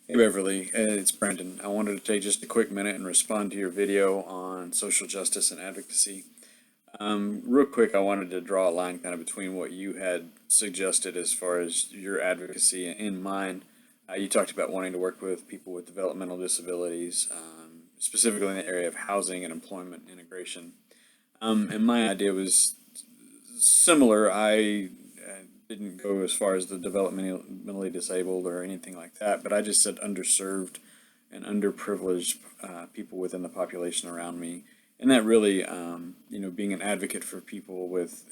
Hey Beverly, it's Brendan. I wanted to take just a quick minute and respond to your video on social justice and advocacy. Real quick, I wanted to draw a line kind of between what you had suggested as far as your advocacy and mine. You talked about wanting to work with people with developmental disabilities, specifically in the area of housing and employment integration. And my idea was similar. I didn't go as far as the developmentally disabled or anything like that, but I just said underserved and underprivileged people within the population around me. And that really, being an advocate for people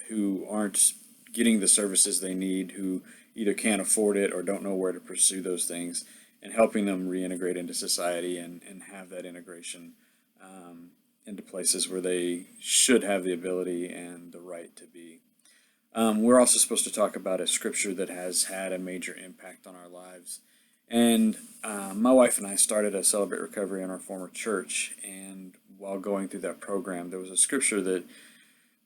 who aren't getting the services they need, who either can't afford it or don't know where to pursue those things, and helping them reintegrate into society and have that integration into places where they should have the ability and the right to be. We're also supposed to talk about a scripture that has had a major impact on our lives. And my wife and I started a Celebrate Recovery in our former church. And while going through that program, there was a scripture that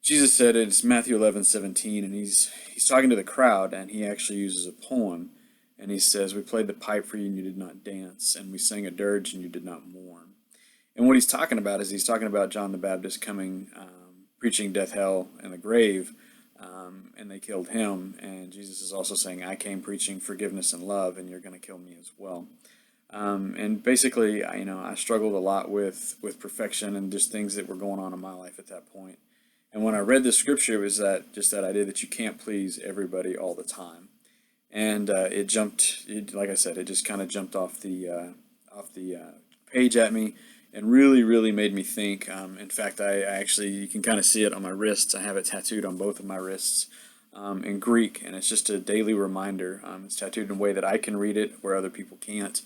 Jesus said. It's Matthew 11:17, and he's talking to the crowd, and he actually uses a poem. And he says, "We played the pipe for you, and you did not dance, and we sang a dirge, and you did not mourn." And what he's talking about is he's talking about John the Baptist coming, preaching death, hell, and the grave, and they killed him. And Jesus is also saying, "I came preaching forgiveness and love, and you're going to kill me as well." And basically, I struggled a lot with perfection and just things that were going on in my life at that point. And when I read the scripture, it was that idea that you can't please everybody all the time. And like I said, it just kind of jumped off the page at me, and really, really made me think. In fact, I actually, you can kind of see it on my wrists. I have it tattooed on both of my wrists in Greek, and it's just a daily reminder. It's tattooed in a way that I can read it where other people can't,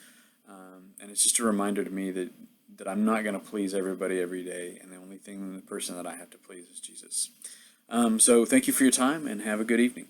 and it's just a reminder to me that I'm not going to please everybody every day, and the only person that I have to please is Jesus. So thank you for your time, and have a good evening.